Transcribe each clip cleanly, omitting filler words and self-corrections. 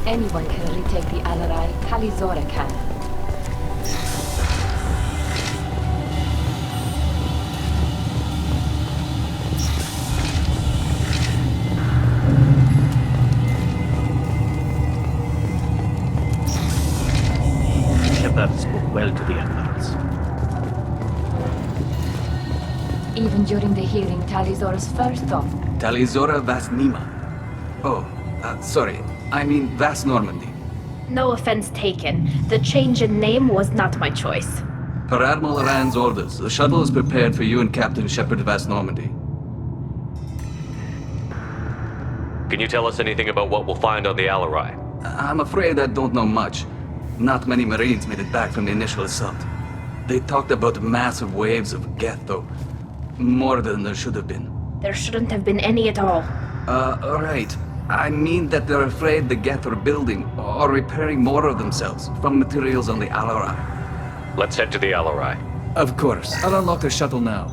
Anyone can retake the Alarai, Talizora can. Shepard spoke well to the admirals. Even during the hearing, Talizora's first thought. Talizora Vas Nima. Oh, sorry. I mean Vas Normandy. No offense taken. The change in name was not my choice. Per Admiral Rand's orders, the shuttle is prepared for you and Captain Shepard Vas Normandy. Can you tell us anything about what we'll find on the Alarai? I'm afraid I don't know much. Not many Marines made it back from the initial assault. They talked about massive waves of Geth, though. More than there should have been. There shouldn't have been any at all. Right. I mean that they're afraid the Geth are building or repairing more of themselves from materials on the Alarai. Let's head to the Alarai. Of course. I'll unlock the shuttle now.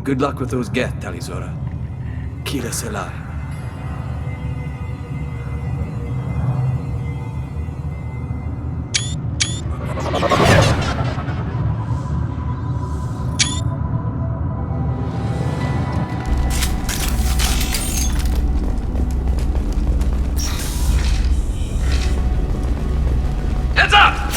Good luck with those Geth, Talizora. Kira Selai. Heads up!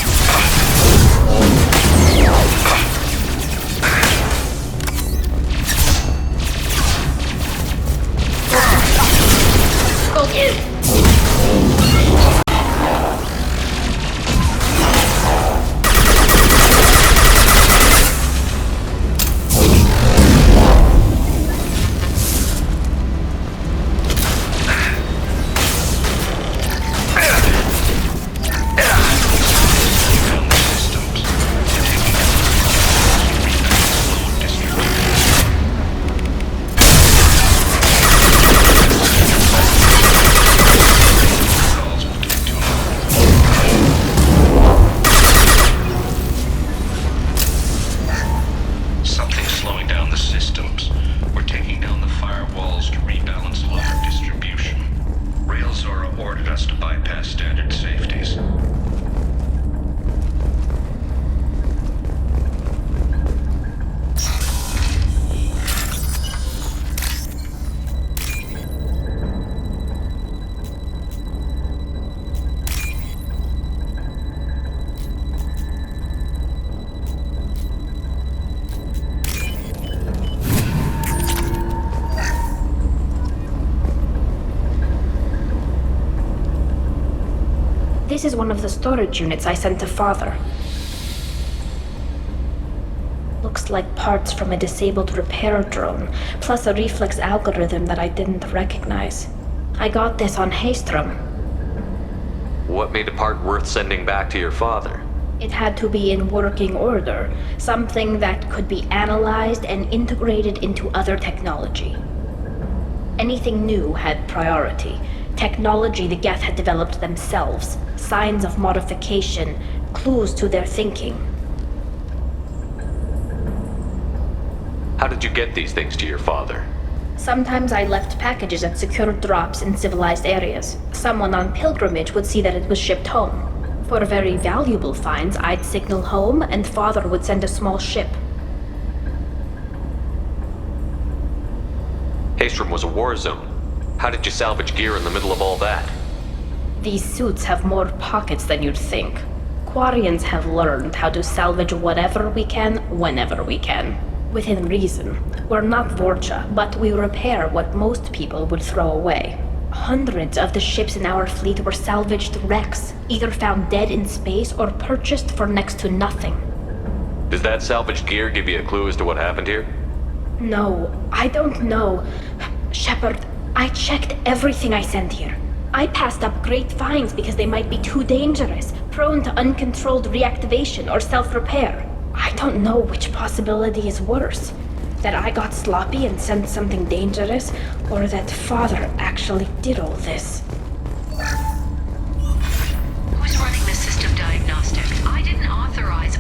This is one of the storage units I sent to Father. Looks like parts from a disabled repair drone, plus a reflex algorithm that I didn't recognize. I got this on Haystrom. What made a part worth sending back to your father? It had to be in working order, something that could be analyzed and integrated into other technology. Anything new had priority. Technology the Geth had developed themselves, signs of modification, clues to their thinking. How did you get these things to your father? Sometimes I left packages at secured drops in civilized areas. Someone on pilgrimage would see that it was shipped home. For very valuable finds, I'd signal home, and Father would send a small ship. Haystrom was a war zone. How did you salvage gear in the middle of all that? These suits have more pockets than you'd think. Quarians have learned how to salvage whatever we can, whenever we can. Within reason. We're not Vorcha, but we repair what most people would throw away. Hundreds of the ships in our fleet were salvaged wrecks, either found dead in space or purchased for next to nothing. Does that salvaged gear give you a clue as to what happened here? No, I don't know. Shepard, I checked everything I sent here. I passed up great finds because they might be too dangerous, prone to uncontrolled reactivation or self-repair. I don't know which possibility is worse. That I got sloppy and sent something dangerous, or that Father actually did all this. Who's running the system diagnostic? I didn't authorize...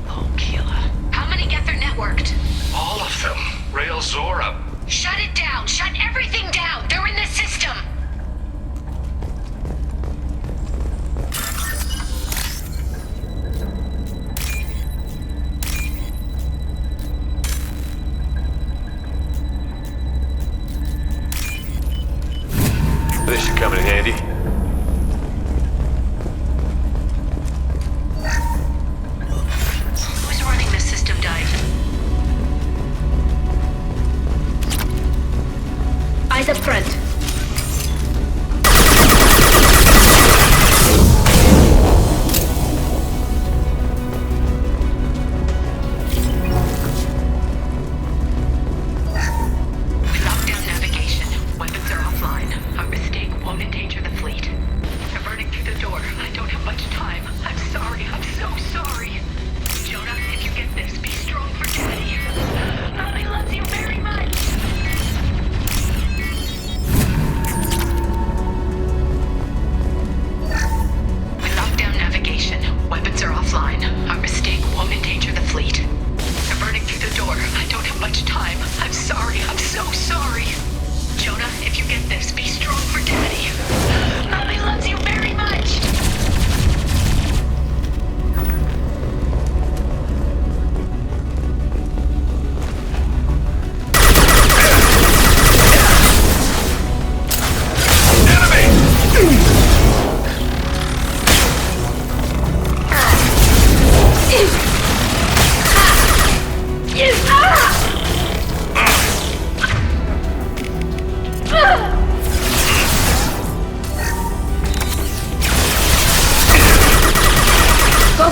Oh, killer. How many Geth are networked? All of them. Rail Zora. Shut it down! Shut everything down! They're in the system!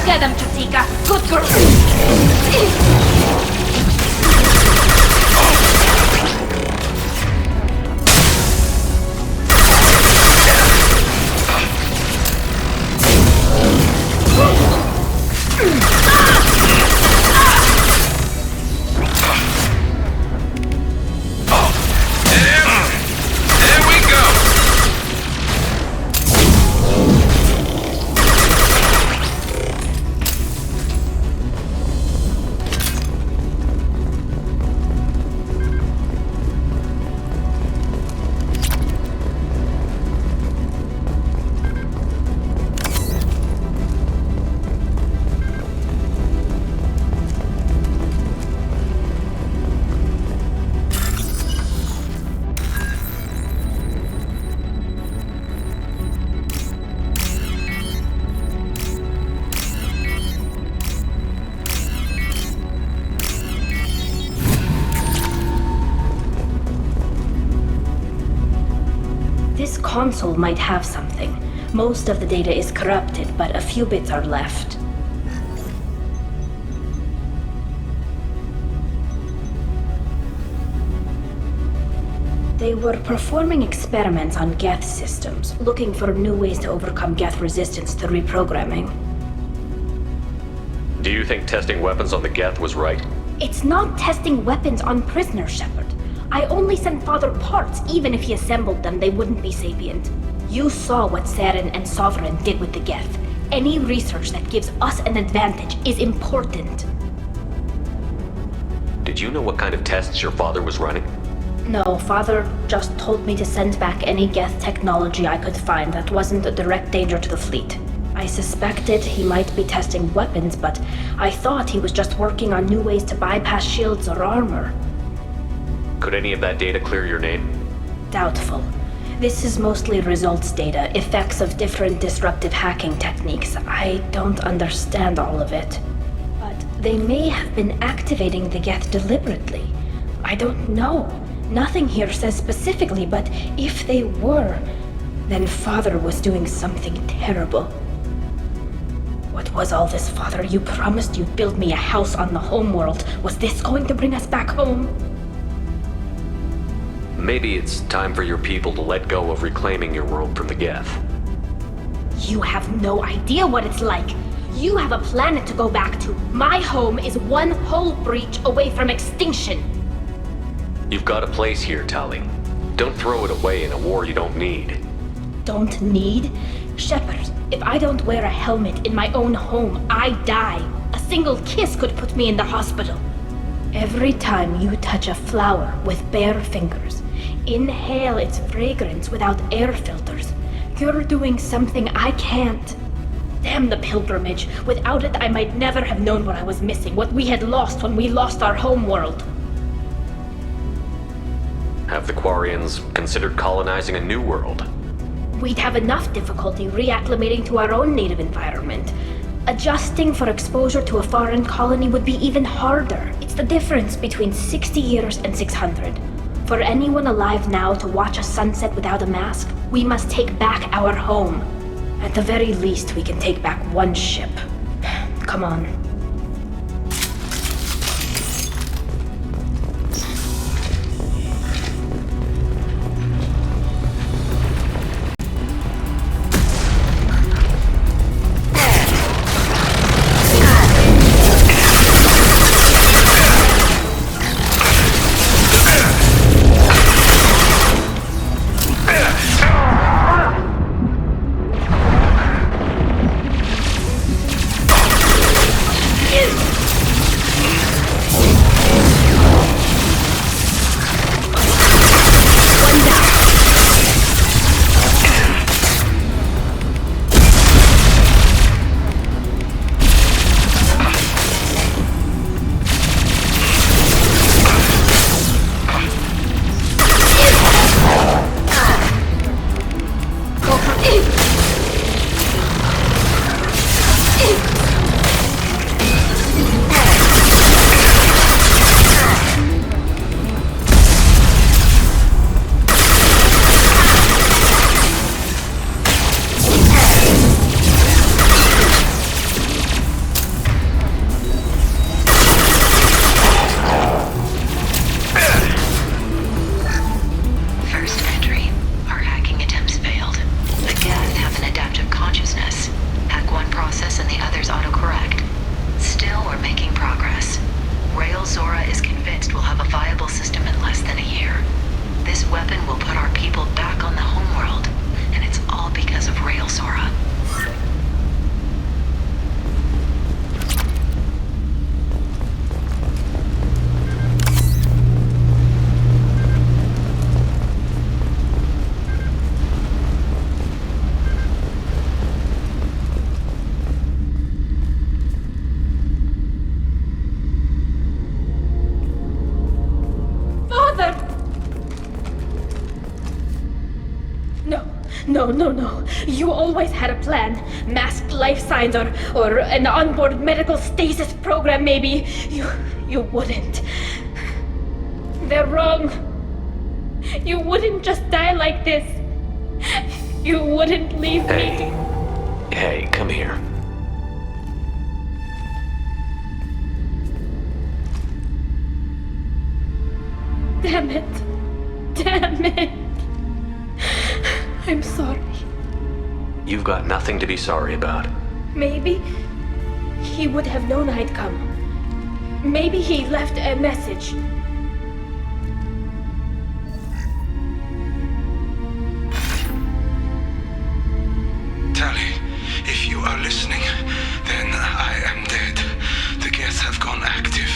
Get him, Chatika. Good girl. There we go. This console might have something. Most of the data is corrupted, but a few bits are left. They were performing experiments on Geth systems, looking for new ways to overcome Geth resistance to reprogramming. Do you think testing weapons on the Geth was right? It's not testing weapons on prisoners, Shepard. I only sent Father parts. Even if he assembled them, they wouldn't be sapient. You saw what Saren and Sovereign did with the Geth. Any research that gives us an advantage is important. Did you know what kind of tests your father was running? No, Father just told me to send back any Geth technology I could find that wasn't a direct danger to the fleet. I suspected he might be testing weapons, but I thought he was just working on new ways to bypass shields or armor. Could any of that data clear your name? Doubtful. This is mostly results data, effects of different disruptive hacking techniques. I don't understand all of it. But they may have been activating the Geth deliberately. I don't know. Nothing here says specifically, but if they were, then Father was doing something terrible. What was all this, Father? You promised you'd build me a house on the homeworld. Was this going to bring us back home? Maybe it's time for your people to let go of reclaiming your world from the Geth. You have no idea what it's like. You have a planet to go back to. My home is one hull breach away from extinction. You've got a place here, Tali. Don't throw it away in a war you don't need. Don't need? Shepard, if I don't wear a helmet in my own home, I die. A single kiss could put me in the hospital. Every time you touch a flower with bare fingers, inhale its fragrance without air filters, you're doing something I can't. Damn the pilgrimage. Without it, I might never have known what I was missing, what we had lost when we lost our homeworld. Have the Quarians considered colonizing a new world? We'd have enough difficulty reacclimating to our own native environment. Adjusting for exposure to a foreign colony would be even harder. It's the difference between 60 years and 600. For anyone alive now to watch a sunset without a mask, we must take back our home. At the very least, we can take back one ship. Come on. No. You always had a plan. Masked life signs or an onboard medical stasis program, maybe. You wouldn't. They're wrong. You wouldn't just die like this. You wouldn't leave me. Hey, come here. Damn it. I'm sorry. You've got nothing to be sorry about. Maybe he would have known I'd come. Maybe he left a message. Tally, if you are listening, then I am dead. The Geth have gone active.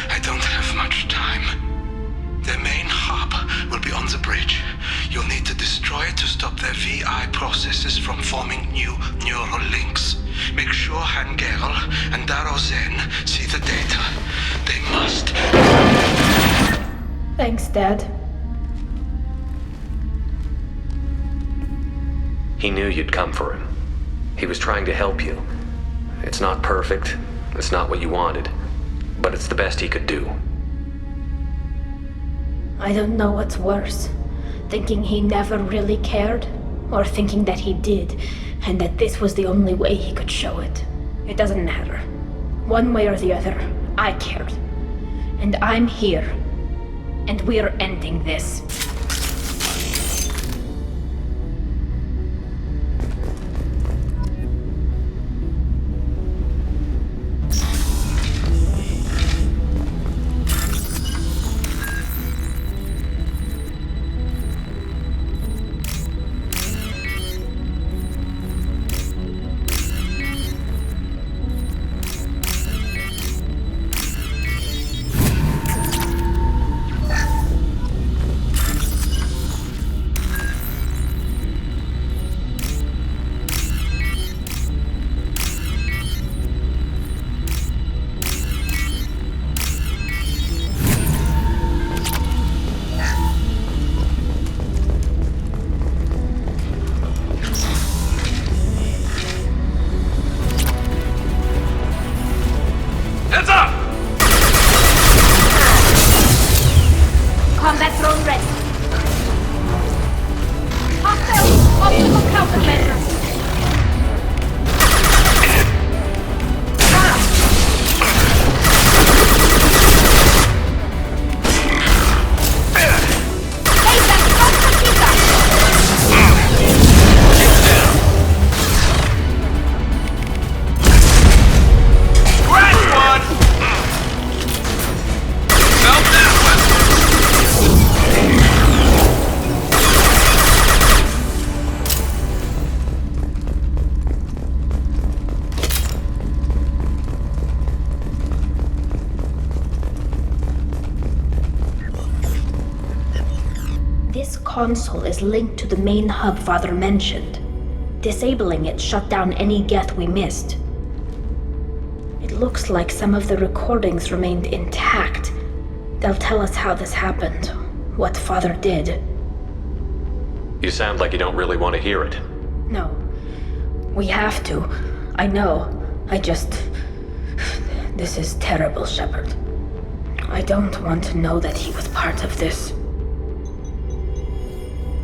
I don't have much time. The main hub will be on the bridge. You'll need to destroy it to stop their VI processes from forming new neural links. Make sure Hangerl and Darozen see the data. They must. Thanks, Dad. He knew you'd come for him. He was trying to help you. It's not perfect. It's not what you wanted. But it's the best he could do. I don't know what's worse. Thinking he never really cared, or thinking that he did, and that this was the only way he could show it. It doesn't matter. One way or the other, I cared. And I'm here. And we're ending this. Combat drone ready. Hostile, optimal countermeasures. This console is linked to the main hub Father mentioned. Disabling it shut down any Geth we missed. It looks like some of the recordings remained intact. They'll tell us how this happened, what Father did. You sound like you don't really want to hear it. No. We have to. I know. This is terrible, Shepard. I don't want to know that he was part of this.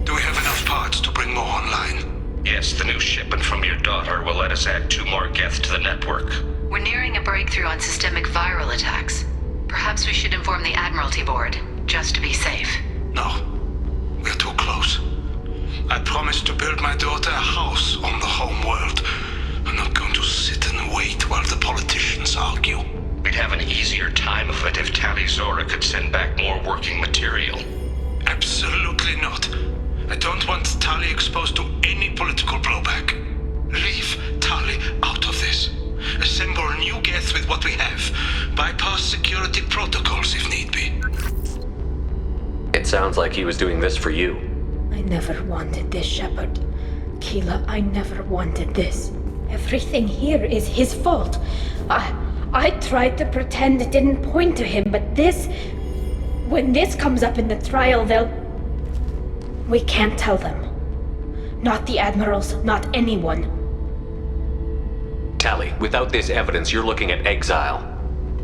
Do we have enough parts to bring more online? Yes, the new shipment from your daughter will let us add 2 more Geth to the network. We're nearing a breakthrough on systemic viral attacks. Perhaps we should inform the Admiralty Board, just to be safe. No. We're too close. I promised to build my daughter a house on the home world. I'm not going to sit and wait while the politicians argue. We'd have an easier time of it if Tali Zora could send back more working material. Absolutely not. I don't want Tali exposed to any political blowback. Leave Tali out of this. Assemble new Geth with what we have. Bypass security protocols if need be. It sounds like he was doing this for you. I never wanted this, Shepard. Keela, I never wanted this. Everything here is his fault. I tried to pretend it didn't point to him, but this... When this comes up in the trial, they'll... We can't tell them. Not the admirals, not anyone. Tally, without this evidence, you're looking at exile.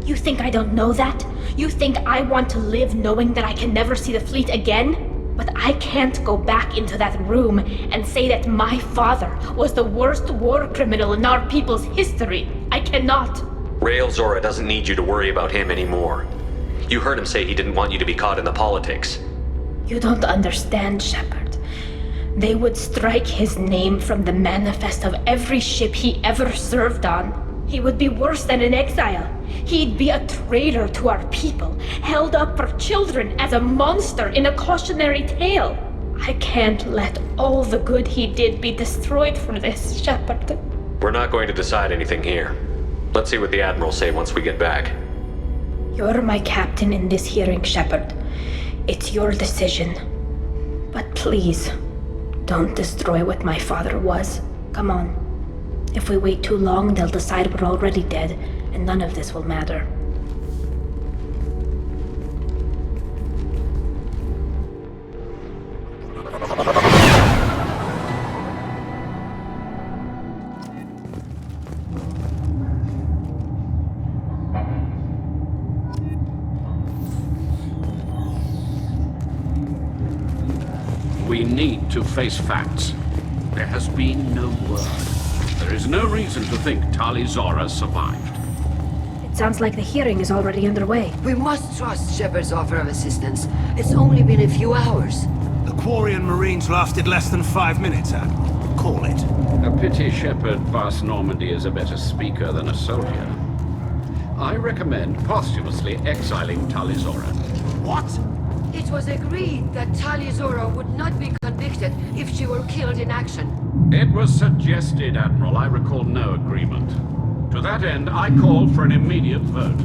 You think I don't know that? You think I want to live knowing that I can never see the fleet again? But I can't go back into that room and say that my father was the worst war criminal in our people's history. I cannot. Rael Zora doesn't need you to worry about him anymore. You heard him say he didn't want you to be caught in the politics. You don't understand, Shepard. They would strike his name from the manifest of every ship he ever served on. He would be worse than an exile. He'd be a traitor to our people, held up for children as a monster in a cautionary tale. I can't let all the good he did be destroyed for this, Shepard. We're not going to decide anything here. Let's see what the Admirals say once we get back. You're my captain in this hearing, Shepard. It's your decision. But please, don't destroy what my father was. Come on. If we wait too long, they'll decide we're already dead, and none of this will matter. We need to face facts. There has been no word. There is no reason to think Tali Zora survived. It sounds like the hearing is already underway. We must trust Shepard's offer of assistance. It's only been a few hours. The Quarian Marines lasted less than 5 minutes, Admiral. Call it. A pity Shepard Vas Normandy is a better speaker than a soldier. I recommend posthumously exiling Tali Zora. What? It was agreed that Tali Zora would not be convicted if she were killed in action. It was suggested, Admiral. I recall no agreement. To that end, I call for an immediate vote.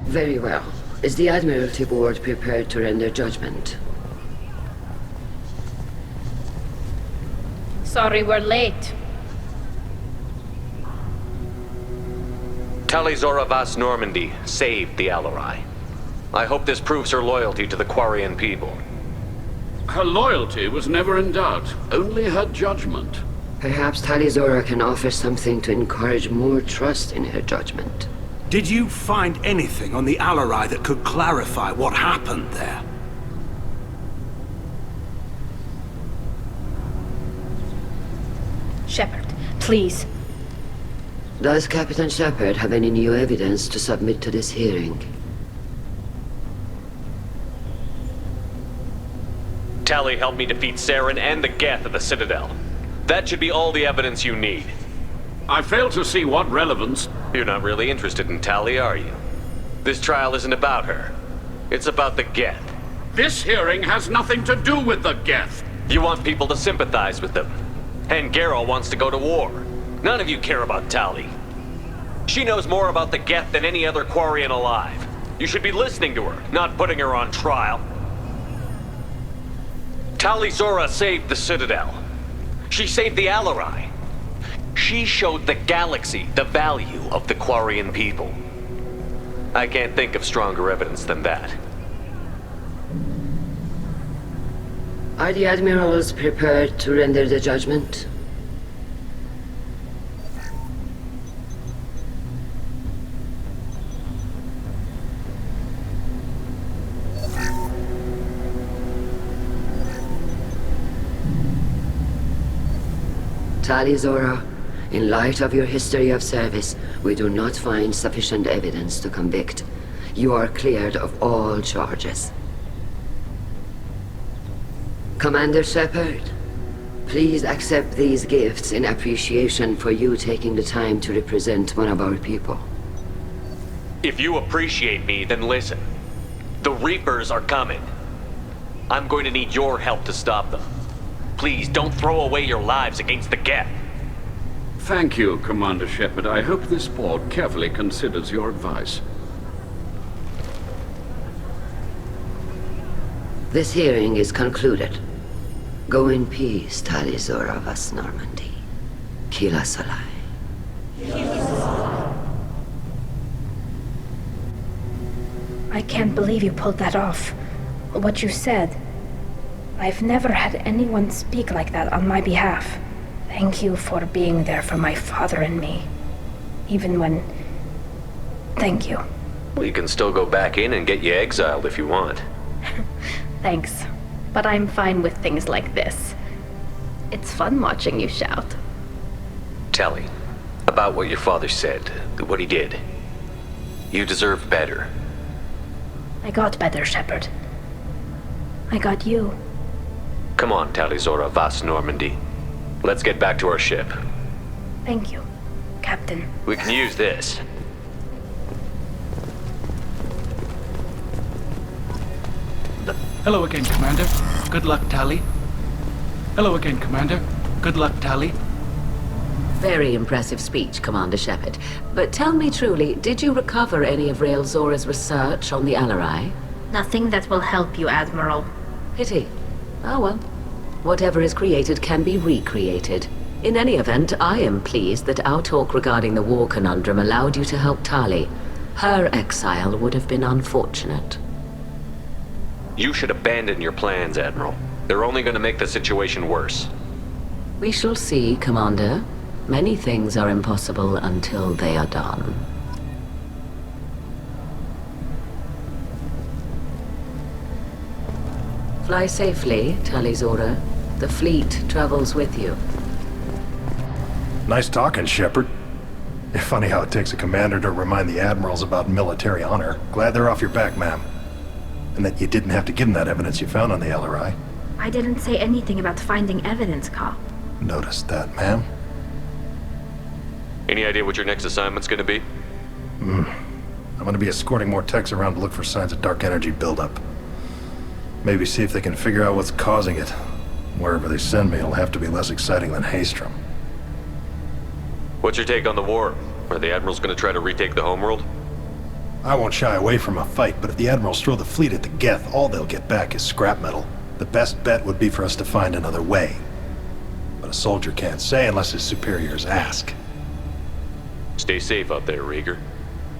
Very well. Is the Admiralty Board prepared to render judgment? Sorry we're late. Tali Zora Vas Normandy saved the Alarai. I hope this proves her loyalty to the Quarian people. Her loyalty was never in doubt, only her judgment. Perhaps Tali Zora can offer something to encourage more trust in her judgment. Did you find anything on the Alarai that could clarify what happened there? Shepard, please. Does Captain Shepard have any new evidence to submit to this hearing? Tali helped me defeat Saren and the Geth at the Citadel. That should be all the evidence you need. I fail to see what relevance... You're not really interested in Tali, are you? This trial isn't about her. It's about the Geth. This hearing has nothing to do with the Geth. You want people to sympathize with them. And Garrow wants to go to war. None of you care about Tali. She knows more about the Geth than any other Quarian alive. You should be listening to her, not putting her on trial. Tali Zora saved the Citadel. She saved the Alarai. She showed the galaxy the value of the Quarian people. I can't think of stronger evidence than that. Are the Admirals prepared to render the judgment? Tali Zora, in light of your history of service, we do not find sufficient evidence to convict. You are cleared of all charges. Commander Shepard, please accept these gifts in appreciation for you taking the time to represent one of our people. If you appreciate me, then listen. The Reapers are coming. I'm going to need your help to stop them. Please, don't throw away your lives against the Geth. Thank you, Commander Shepard. I hope this board carefully considers your advice. This hearing is concluded. Go in peace, Tali Zora Vas Normandy. Kila Salai. I can't believe you pulled that off. What you said. I've never had anyone speak like that on my behalf. Thank you for being there for my father and me. Even when... Thank you. We can still go back in and get you exiled if you want. Thanks. But I'm fine with things like this. It's fun watching you shout. Tally, about what your father said, what he did. You deserve better. I got better, Shepard. I got you. Come on, Talizora Vas Normandy. Let's get back to our ship. Thank you, Captain. We can use this. Hello again, Commander. Good luck, Tali. Hello again, Commander. Good luck, Tali. Very impressive speech, Commander Shepard. But tell me truly, did you recover any of Rael Zora's research on the Alarai? Nothing that will help you, Admiral. Pity. Oh well. Whatever is created can be recreated. In any event, I am pleased that our talk regarding the war conundrum allowed you to help Tali. Her exile would have been unfortunate. You should abandon your plans, Admiral. They're only going to make the situation worse. We shall see, Commander. Many things are impossible until they are done. Fly safely, Talizora. The fleet travels with you. Nice talking, Shepard. Funny how it takes a commander to remind the admirals about military honor. Glad they're off your back, ma'am. And that you didn't have to give them that evidence you found on the LRI. I didn't say anything about finding evidence, Carl. Noticed that, ma'am. Any idea what your next assignment's going to be? I'm going to be escorting more techs around to look for signs of dark energy buildup. Maybe see if they can figure out what's causing it. Wherever they send me, it'll have to be less exciting than Haystrom. What's your take on the war? Are the Admirals going to try to retake the homeworld? I won't shy away from a fight, but if the Admirals throw the fleet at the Geth, all they'll get back is scrap metal. The best bet would be for us to find another way. But a soldier can't say unless his superiors ask. Stay safe out there, Rieger.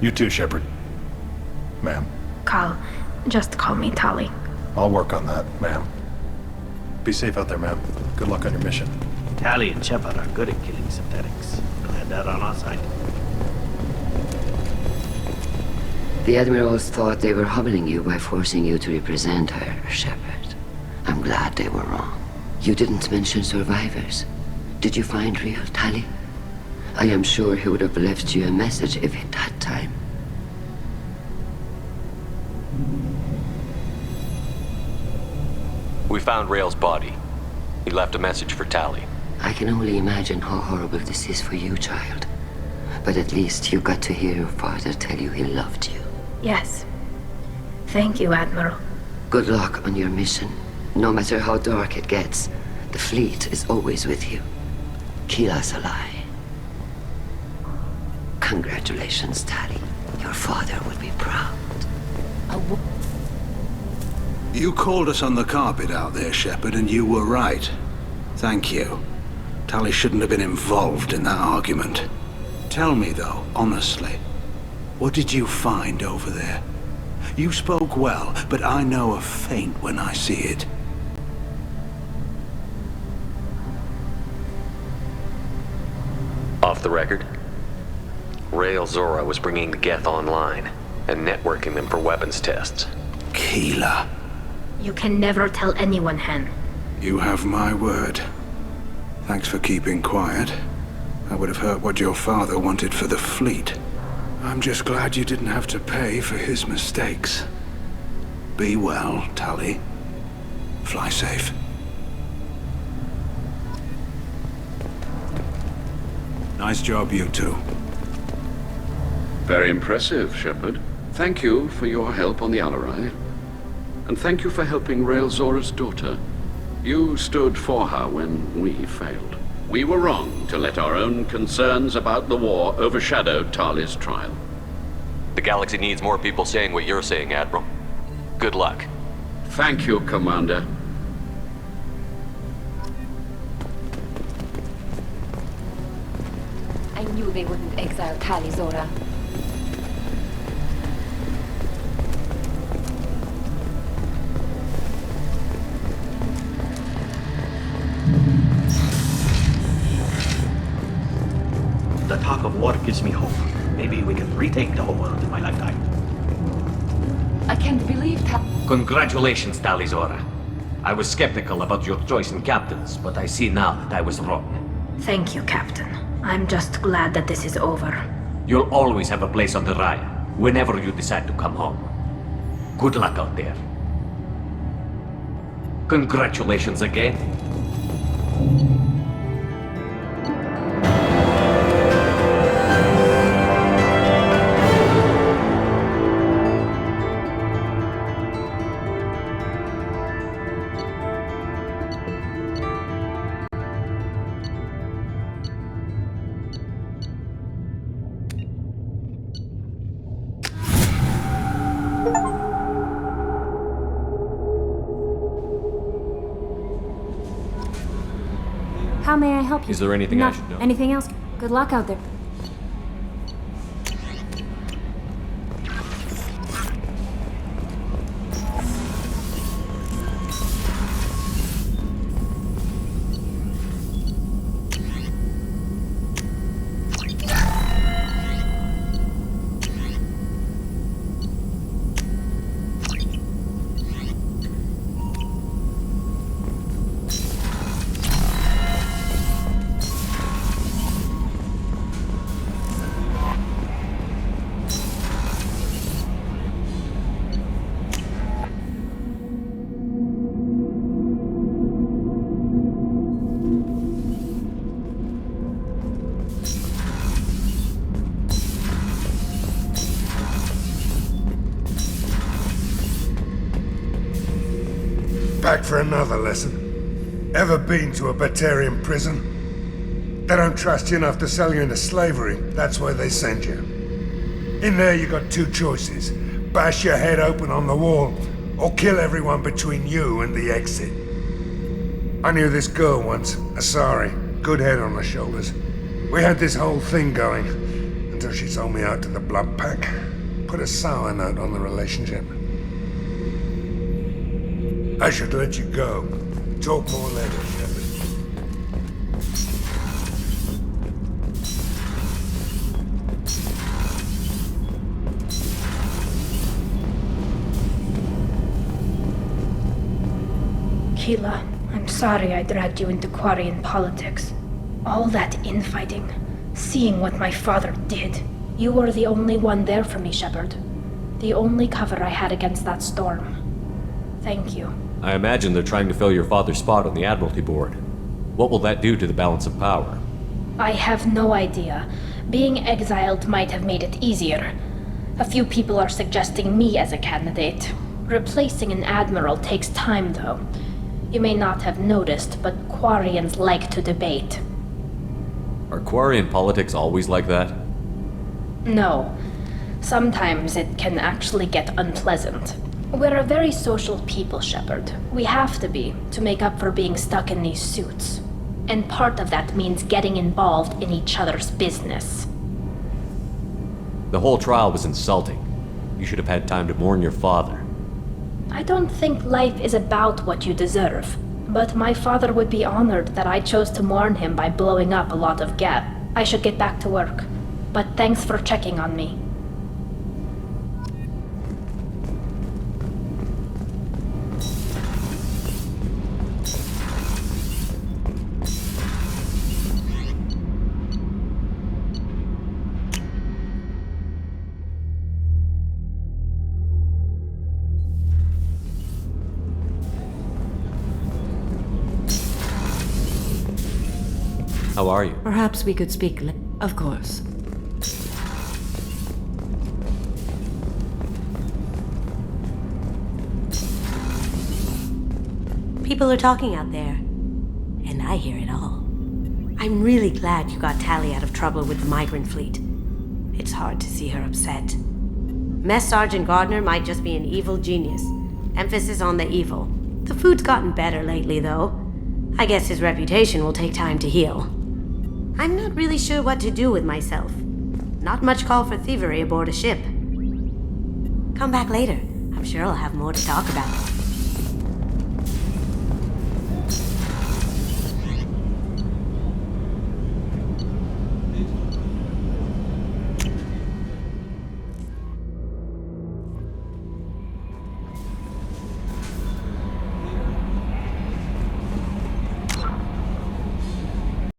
You too, Shepard. Ma'am. Carl, just call me Tali. I'll work on that, ma'am. Be safe out there, ma'am. Good luck on your mission. Tali and Shepard are good at killing synthetics. Glad they're on our side. The Admirals thought they were humbling you by forcing you to represent her, Shepard. I'm glad they were wrong. You didn't mention survivors. Did you find real Tali? I am sure he would have left you a message if he'd had time. We found Rael's body. He left a message for Tali. I can only imagine how horrible this is for you, child. But at least you got to hear your father tell you he loved you. Yes. Thank you, Admiral. Good luck on your mission. No matter how dark it gets, the fleet is always with you. Kila Salai. Congratulations, Tali. Your father will be proud. You called us on the carpet out there, Shepard, and you were right. Thank you. Tali shouldn't have been involved in that argument. Tell me, though, honestly, what did you find over there? You spoke well, but I know a feint when I see it. Off the record, Rael Zora was bringing the Geth online and networking them for weapons tests. Keela. You can never tell anyone, Hen. You have my word. Thanks for keeping quiet. I would have heard what your father wanted for the fleet. I'm just glad you didn't have to pay for his mistakes. Be well, Tali. Fly safe. Nice job, you two. Very impressive, Shepard. Thank you for your help on the Alarai. And thank you for helping Rael Zora's daughter. You stood for her when we failed. We were wrong to let our own concerns about the war overshadow Tali's trial. The galaxy needs more people saying what you're saying, Admiral. Good luck. Thank you, Commander. I knew they wouldn't exile Tali, Zora. gives me hope. Maybe we can retake the whole world in my lifetime. I can't believe that. Congratulations, Talizora. I was skeptical about your choice in captains, but I see now that I was wrong. Thank you, Captain. I'm just glad that this is over. You'll always have a place on the Raya, whenever you decide to come home. Good luck out there. Congratulations again. How may I help you? Is there anything I should know? Anything else? Good luck out there. Back for another lesson. Ever been to a Batarian prison? They don't trust you enough to sell you into slavery. That's where they send you. In there you got two choices. Bash your head open on the wall, or kill everyone between you and the exit. I knew this girl once, Asari. Good head on her shoulders. We had this whole thing going, until she sold me out to the blood pack. Put a sour note on the relationship. I should let you go. Talk more later, Shepard. Keela, I'm sorry I dragged you into Quarian politics. All that infighting, seeing what my father did. You were the only one there for me, Shepard. The only cover I had against that storm. Thank you. I imagine they're trying to fill your father's spot on the Admiralty Board. What will that do to the balance of power? I have no idea. Being exiled might have made it easier. A few people are suggesting me as a candidate. Replacing an admiral takes time, though. You may not have noticed, but Quarians like to debate. Are Quarian politics always like that? No. Sometimes it can actually get unpleasant. We're a very social people, Shepard. We have to be, to make up for being stuck in these suits. And part of that means getting involved in each other's business. The whole trial was insulting. You should have had time to mourn your father. I don't think life is about what you deserve. But my father would be honored that I chose to mourn him by blowing up a lot of Geth. I should get back to work. But thanks for checking on me. How are you? Perhaps we could speak Of course. People are talking out there, and I hear it all. I'm really glad you got Tali out of trouble with the migrant fleet. It's hard to see her upset. Mess Sergeant Gardner might just be an evil genius. Emphasis on the evil. The food's gotten better lately, though. I guess his reputation will take time to heal. I'm not really sure what to do with myself. Not much call for thievery aboard a ship. Come back later. I'm sure I'll have more to talk about.